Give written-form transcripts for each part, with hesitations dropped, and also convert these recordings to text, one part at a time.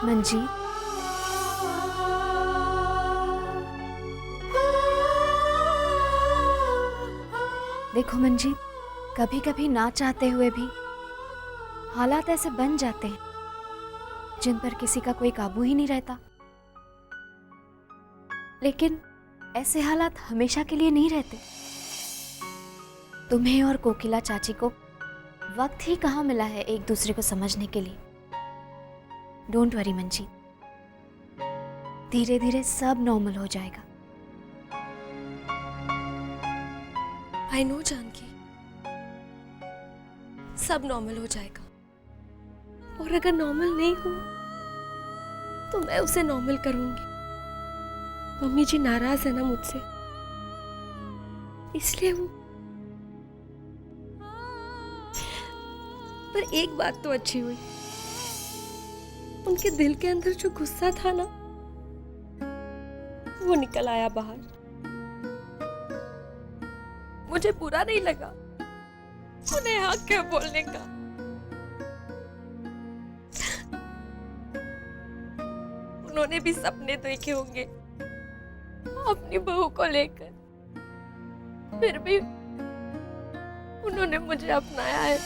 मंजीत, देखो मंजीत, कभी कभी ना चाहते हुए भी हालात ऐसे बन जाते हैं जिन पर किसी का कोई काबू ही नहीं रहता। लेकिन ऐसे हालात हमेशा के लिए नहीं रहते। तुम्हें और कोकिला चाची को वक्त ही कहाँ मिला है एक दूसरे को समझने के लिए। डोंट वरी मंजीत, धीरे धीरे सब नॉर्मल हो जाएगा। आई नो जानकी, सब नॉर्मल हो जाएगा। और अगर नॉर्मल नहीं हुआ तो मैं उसे नॉर्मल करूंगी। मम्मी जी नाराज है ना मुझसे, इसलिए वो। पर एक बात तो अच्छी हुई, उनके दिल के अंदर जो गुस्सा था ना, वो निकल आया बाहर। मुझे बुरा नहीं लगा, उन्हें हक है बोलने का। उन्होंने भी सपने देखे होंगे अपनी बहू को लेकर, फिर भी उन्होंने मुझे अपनाया है।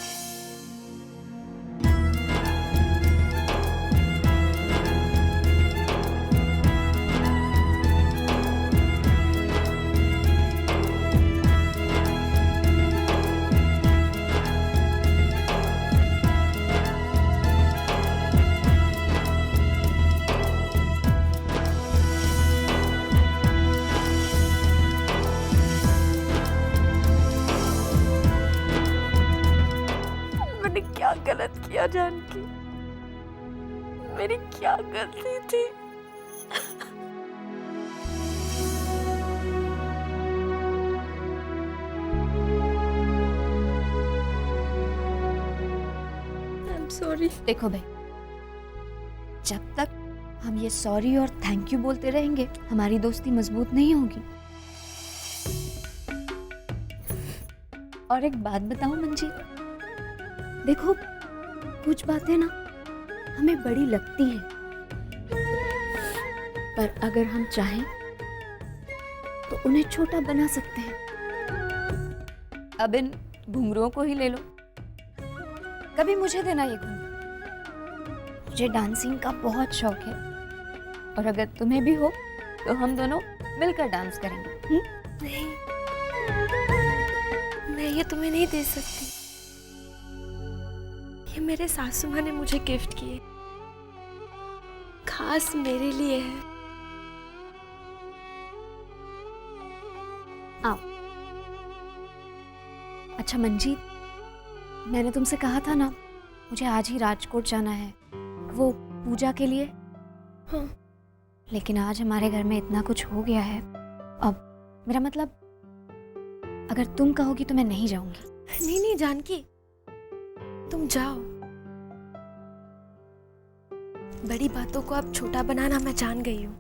क्या गलत किया जानकी? मेरी क्या गलती थी? I am sorry. देखो भाई, जब तक हम ये सॉरी और थैंक यू बोलते रहेंगे, हमारी दोस्ती मजबूत नहीं होगी। और एक बात बताऊं मंजीत, देखो कुछ बातें ना हमें बड़ी लगती हैं, पर अगर हम चाहें तो उन्हें छोटा बना सकते हैं। अब इन घुंघरुओं को ही ले लो, कभी मुझे देना ये घुंघरू। मुझे डांसिंग का बहुत शौक है, और अगर तुम्हें भी हो तो हम दोनों मिलकर डांस करेंगे। नहीं, मैं ये तुम्हें नहीं दे सकती। ये मेरे सासू माँ ने मुझे गिफ्ट किए, खास मेरे लिए है। आओ। अच्छा मंजीत, मैंने तुमसे कहा था ना मुझे आज ही राजकोट जाना है, वो पूजा के लिए। हाँ। लेकिन आज हमारे घर में इतना कुछ हो गया है, अब मेरा मतलब अगर तुम कहोगी तो मैं नहीं जाऊंगी। नहीं नहीं जानकी, तुम जाओ। बड़ी बातों को अब छोटा बनाना मैं जान गई हूँ।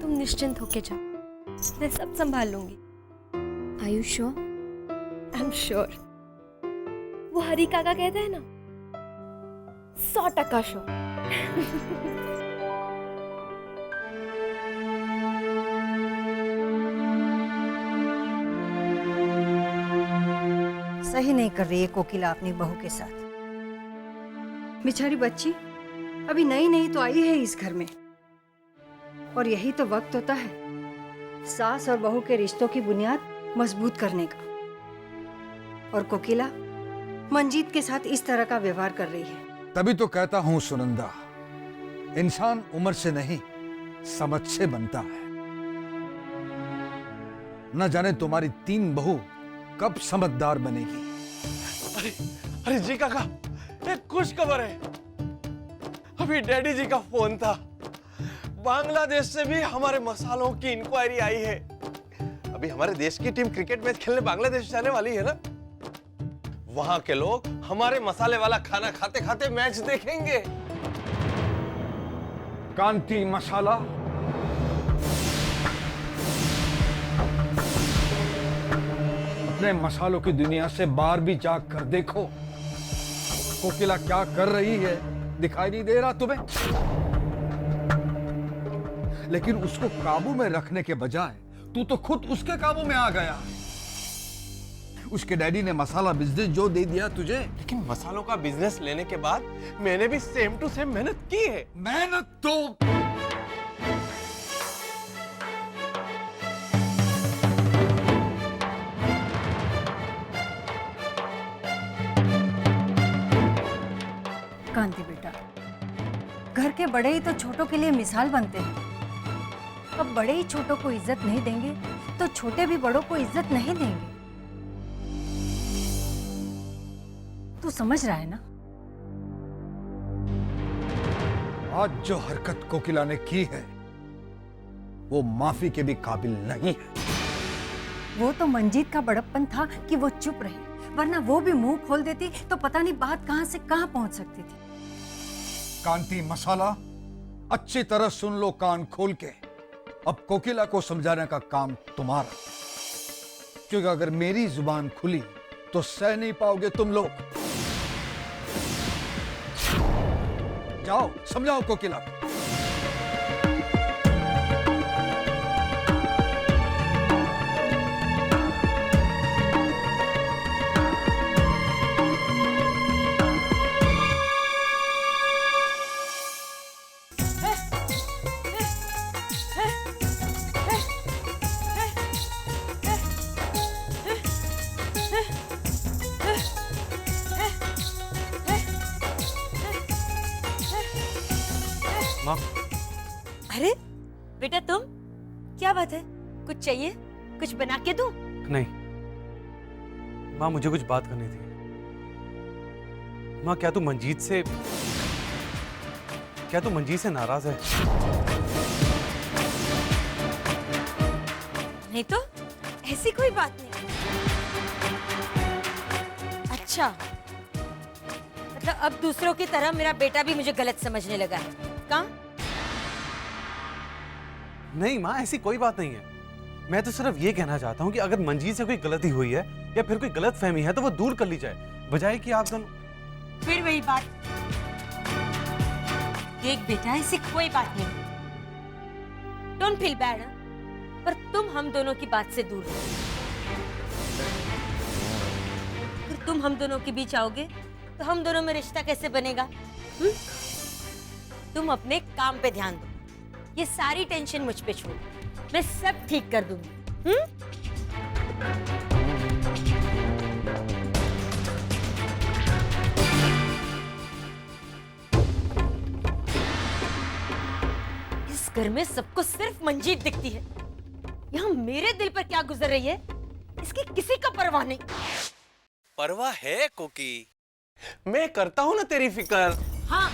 तुम निश्चिंत होके जाओ, मैं सब संभाल लूंगी। Are you sure? I am sure. वो हरी काका कहते हैं ना, 100% श्योर। सही नहीं कर रही है कोकिला अपनी बहू के साथ। बेचारी बच्ची अभी नई नई तो आई है इस घर में, और यही तो वक्त होता है सास और बहू के रिश्तों की बुनियाद मजबूत करने का। और कोकिला मंजीत के साथ इस तरह का व्यवहार कर रही है। तभी तो कहता हूं सुनंदा, इंसान उम्र से नहीं समझ से बनता है। न जाने तुम्हारी 3 बहू कब समझदार बनेगी। अरे जी काका, एक खुश खबर है। अभी डैडी जी का फोन था, बांग्लादेश से भी हमारे मसालों की इंक्वायरी आई है। अभी हमारे देश की टीम क्रिकेट मैच खेलने बांग्लादेश जाने वाली है ना, वहां के लोग हमारे मसाले वाला खाना खाते खाते मैच देखेंगे। कांति मसाला अपने मसालों की दुनिया से बाहर भी जाग कर देखो, कोकिला क्या कर रही है दिखाई नहीं दे रहा तुम्हें? लेकिन उसको काबू में रखने के बजाय तू तो खुद उसके काबू में आ गया। उसके डैडी ने मसाला बिजनेस जो दे दिया तुझे। लेकिन मसालों का बिजनेस लेने के बाद मैंने भी सेम टू सेम मेहनत की है। मेहनत तो कांति बेटा, घर के बड़े ही तो छोटों के लिए मिसाल बनते हैं। अब बड़े ही छोटों को इज्जत नहीं देंगे तो छोटे भी बड़ों को इज्जत नहीं देंगे। तू समझ रहा है ना? आज जो हरकत कोकिला ने की है वो माफी के भी काबिल नहीं है। वो तो मंजीत का बड़प्पन था कि वो चुप रही, वरना वो भी मुंह खोल देती तो पता नहीं बात कहां से कहां पहुंच सकती थी। कांति मसाला, अच्छी तरह सुन लो कान खोल के। अब कोकिला को समझाने का काम तुम्हारा, क्योंकि अगर मेरी जुबान खुली तो सह नहीं पाओगे तुम लोग। जाओ समझाओ कोकिला को। माँ, अरे बेटा तुम, क्या बात है? कुछ चाहिए? कुछ बना के दूं? नहीं माँ, मुझे कुछ बात करनी थी। माँ, क्या तू मंजीत से नाराज है? नहीं तो ऐसी कोई बात नहीं। अच्छा, मतलब अब दूसरों की तरह मेरा बेटा भी मुझे गलत समझने लगा है। कहाँ? नहीं माँ, ऐसी कोई बात नहीं है। मैं तो सिर्फ ये कहना चाहता हूँ कि अगर मंजीत से कोई गलती हुई है या फिर कोई गलत फहमी है तो वो दूर कर ली जाए, बजाय कि आप दोनों। फिर वही बात। देख बेटा, ऐसी कोई बात नहीं। डोंट फील बैड, पर तुम हम दोनों की बात से दूर हो। अगर तुम हम दोनों के बीच आओगे तो हम दोनों में रिश्ता कैसे बनेगा? तुम अपने काम पे ध्यान दो, ये सारी टेंशन मुझ पे छोड़, मैं सब ठीक कर दूंगी। इस घर में सबको सिर्फ मंजीत दिखती है, यहाँ मेरे दिल पर क्या गुजर रही है इसकी किसी का परवाह नहीं। परवाह है कोकी, मैं करता हूँ ना तेरी फिक्र। हाँ,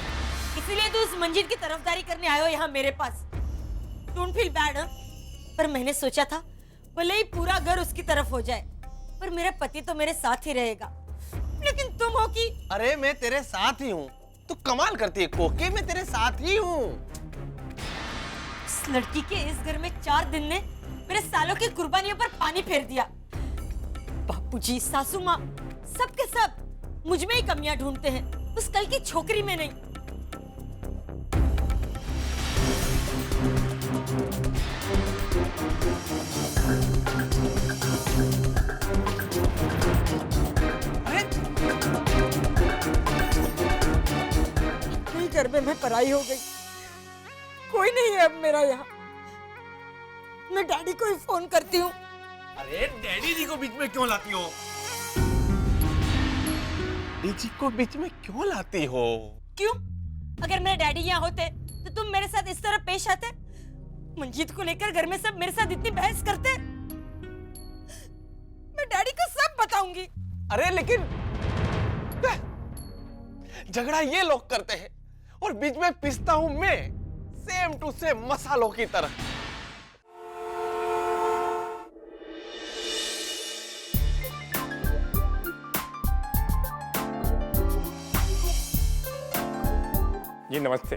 इसीलिए तो उस मंजीत की तरफदारी करने आए हो यहाँ मेरे पास। डोंट फील बैड, पर मैंने सोचा था भले ही पूरा घर उसकी तरफ हो जाए, पर मेरा पति तो मेरे साथ ही रहेगा। लेकिन तुम हो कि अरे मैं तेरे साथ ही हूँ। तू कमाल करती है कोकी, मैं तेरे साथ ही हूँ। इस लड़की के इस घर में 4 दिन ने मेरे सालों की कुर्बानियों पर पानी फेर दिया। बापूजी, सासू माँ, सबके सब मुझ में ही कमियां ढूंढते हैं, उस कल की छोकरी में नहीं। अपने घर में मैं पराई हो गई, कोई नहीं है अब मेरा यहाँ। मैं डैडी को ही फोन करती हूँ। अरे डैडी जी को बीच में क्यों लाती हो? डैडी जी को बीच में क्यों लाती हो? क्यों? अगर मेरे डैडी यहाँ होते तो तुम मेरे साथ इस तरह पेश आते? मंजीत को लेकर घर में सब मेरे साथ इतनी बहस करते? मैं डैडी को सब बताऊंगी। अरे लेकिन झगड़ा ये लोग करते हैं और बीच में पिसता हूं मैं, सेम टू सेम मसालों की तरह। जी नमस्ते।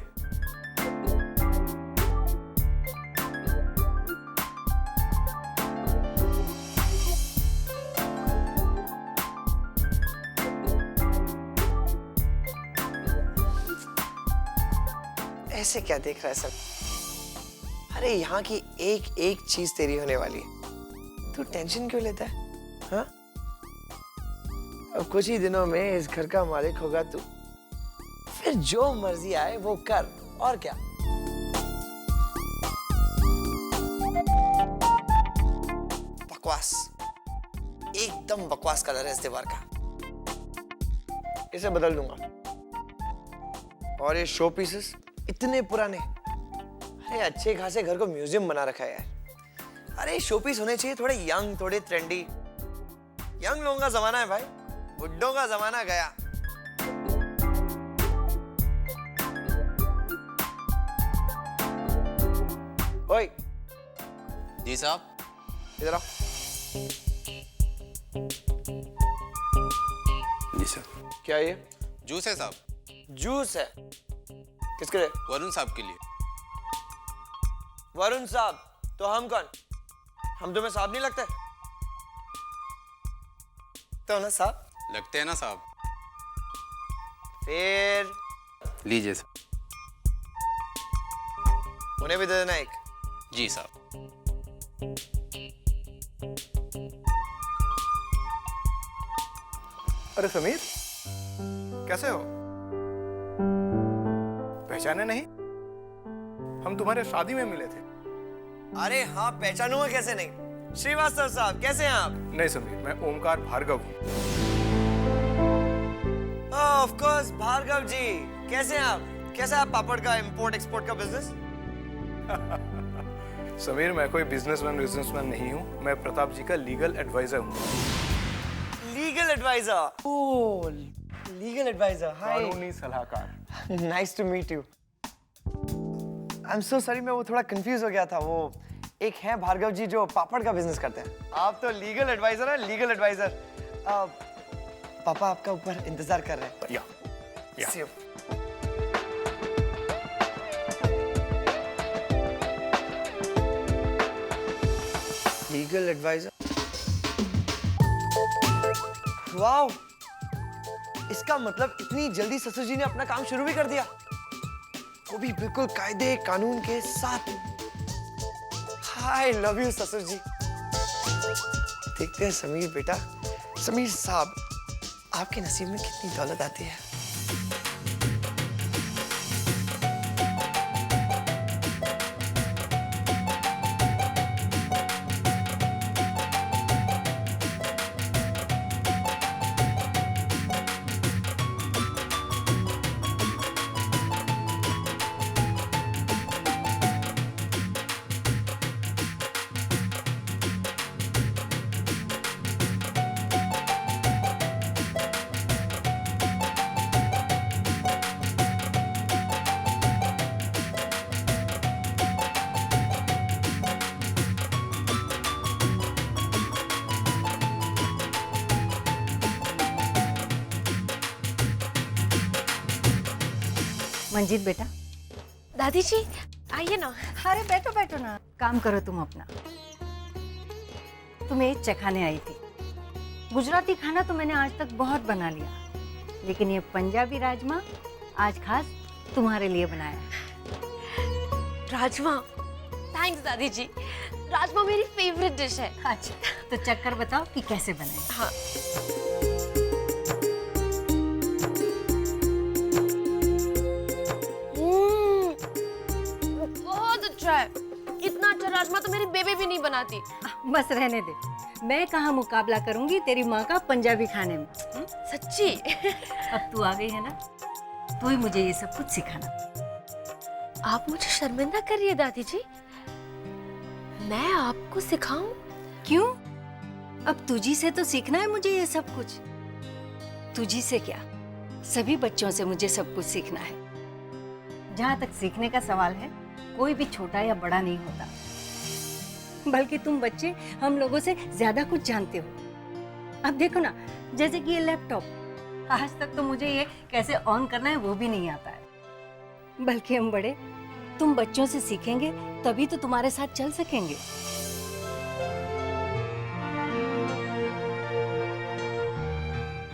ऐसे क्या देख रहा है सब? अरे यहाँ की एक एक चीज तेरी होने वाली है, तू टेंशन क्यों लेता है? हाँ, अब कुछ ही दिनों में इस घर का मालिक होगा तू, फिर जो मर्जी आए वो कर, और क्या। बकवास, एकदम बकवास कलर है इस दीवार का, इसे बदल दूंगा। और ये शो पीसेस इतने पुराने, अरे अच्छे खासे घर को म्यूजियम बना रखा है यार। अरे शो पीस होने चाहिए थोड़े यंग, थोड़े ट्रेंडी। यंग लोगों का जमाना है भाई, बुड्ढों का जमाना गया। ओए जी साहब। इधर आओ। जी सर। क्या है ये? जूस है साहब। जूस है? किसके लिए? वरुण साहब के लिए। वरुण साहब? तो हम कौन? हम तुम्हें साहब नहीं लगते? तो ना साहब लगते हैं ना साहब। फिर लीजिए सर। उन्हें भी दे देना एक। जी साहब। अरे समीर, कैसे हो? पहचाने नहीं? हम तुम्हारे शादी में मिले थे। अरे हाँ, पहचानूंगा कैसे नहीं। श्रीवास्तव साहब कैसे हैं आप? नहीं समीर, मैं ओमकार भार्गव हूँ। ऑफ कोर्स भार्गव जी, कैसे हैं आप? कैसा है पापड़ का इंपोर्ट एक्सपोर्ट का बिजनेस? समीर, मैं कोई बिजनेसमैन नहीं हूँ। मैं प्रताप जी का लीगल एडवाइजर हूँ। Legal advisor? Oh, legal advisor. Hi, कानूनी सलाहकार। Nice to meet you. I am so sorry, मैं वो थोड़ा कंफ्यूज हो गया था। वो एक है भार्गव जी जो पापड़ का बिजनेस करते हैं, आप तो लीगल एडवाइजर हैं। Legal advisor. पापा आपका ऊपर इंतजार कर रहे हैं। या See you. Legal advisor? Wow, इसका मतलब इतनी जल्दी ससुर जी ने अपना काम शुरू भी कर दिया, वो भी बिल्कुल कायदे कानून के साथ। आई लव यू ससुर जी। देखते हैं समीर बेटा, समीर साहब, आपके नसीब में कितनी दौलत आती है। मंजीत बेटा। दादी जी आइए ना। अरे बैठो बैठो ना, काम करो तुम अपना। तुम्हें चखाने आई थी। गुजराती खाना तो मैंने आज तक बहुत बना लिया, लेकिन ये पंजाबी राजमा आज खास तुम्हारे लिए बनाया है। राजमा? थैंक्स दादी जी, राजमा मेरी फेवरेट डिश है। अच्छा, तो चक्कर बताओ कि कैसे बनाए। हाँ, बहुत अच्छा है। इतना अच्छा राजमा तो मेरी बेबी भी नहीं बनाती। बस रहने दे, मैं कहाँ मुकाबला करूंगी तेरी माँ का पंजाबी खाने में। सच्ची? अब तू आ गई है ना, तू ही मुझे ये सब कुछ सिखाना। आप मुझे शर्मिंदा कर रही है दादी जी। मैं आपको सिखाऊं? क्यों? अब तुझी से तो सीखना है मुझे ये सब कुछ। तुझी से क्या, सभी बच्चों से मुझे सब कुछ सीखना है। जहाँ तक सीखने का सवाल है, कोई भी छोटा या बड़ा नहीं होता, बल्कि तुम बच्चे हम लोगों से ज्यादा कुछ जानते हो। अब देखो ना, जैसे कि ये लैपटॉप, आज तक तो मुझे ये कैसे ऑन करना है वो भी नहीं आता है। बल्कि हम बड़े, तुम बच्चों से सीखेंगे तभी तो तुम्हारे साथ चल सकेंगे।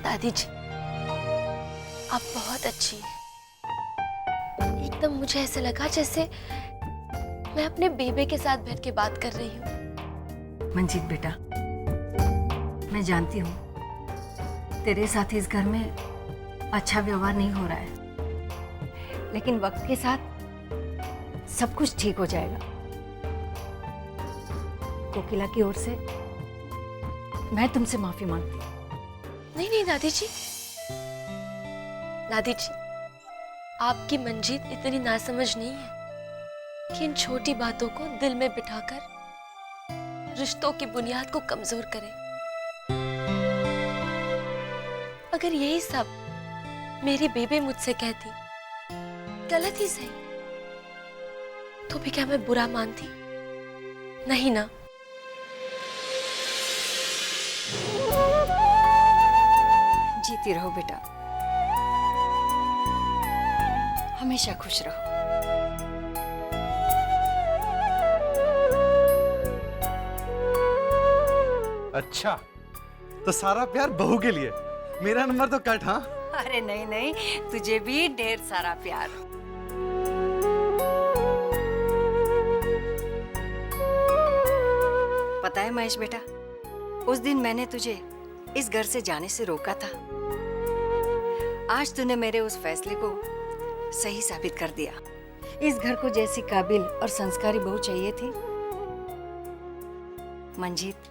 दादी जी आप बहुत अच्छी हैं, एकदम मुझे ऐसे लगा जैसे मैं अपने बेबे के साथ बैठ के बात कर रही हूँ। मंजीत बेटा, मैं जानती हूँ तेरे साथ इस घर में अच्छा व्यवहार नहीं हो रहा है, लेकिन वक्त के साथ सब कुछ ठीक हो जाएगा। कोकिला की ओर से मैं तुमसे माफी मांगती हूँ। नहीं नहीं दादी जी, दादी जी, आपकी मंजीत इतनी नासमझ नहीं है कि इन छोटी बातों को दिल में बिठाकर रिश्तों की बुनियाद को कमजोर करे। अगर यही सब मेरी बेबे मुझसे कहती, गलत ही सही, तो भी क्या मैं बुरा मानती? नहीं ना। जीती रहो बेटा, हमेशा खुश रहो। अच्छा, तो सारा प्यार बहू के लिए, मेरा नंबर तो कट। हाँ, अरे नहीं नहीं, तुझे भी ढेर सारा प्यार। पता है महेश बेटा, उस दिन मैंने तुझे इस घर से जाने से रोका था। आज तूने मेरे उस फैसले को सही साबित कर दिया। इस घर को जैसी काबिल और संस्कारी बहू चाहिए थी, मंजीत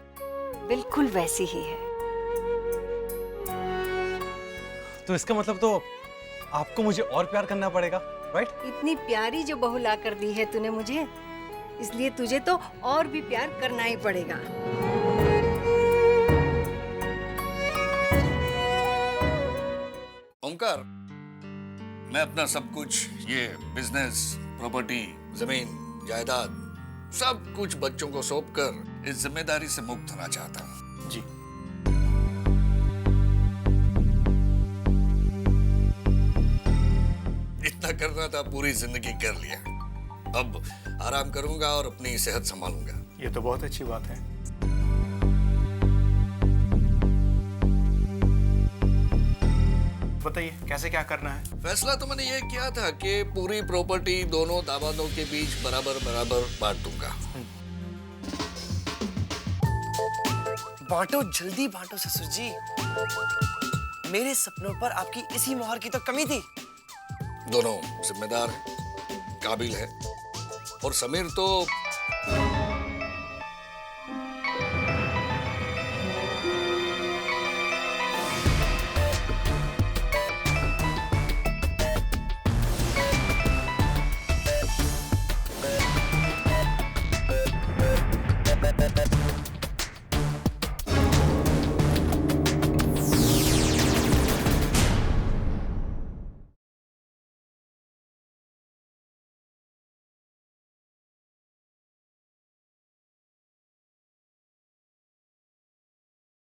बिल्कुल वैसी ही है। तो इसका मतलब तो आपको मुझे और प्यार करना पड़ेगा, राइट? इतनी प्यारी जो बहू ला कर दी है तूने मुझे, इसलिए तुझे तो और भी प्यार करना ही पड़ेगा। ओमकार, मैं अपना सब कुछ, ये बिजनेस, प्रॉपर्टी, जमीन, जायदाद, सब कुछ बच्चों को सौंपकर इस जिम्मेदारी से मुक्त होना चाहता हूँ। जी। इतना करना था, पूरी जिंदगी कर लिया। अब आराम करूंगा और अपनी सेहत संभालूंगा। ये तो बहुत अच्छी बात है। बताइए कैसे क्या करना है? फैसला तो मैंने ये किया था कि पूरी प्रॉपर्टी दोनों दामादों के बीच बराबर बराबर बांट दूंगा। बांटो, जल्दी बांटो ससुर जी। मेरे सपनों पर आपकी इसी मोहर की तो कमी थी। दोनों जिम्मेदार हैं, काबिल है, और समीर तो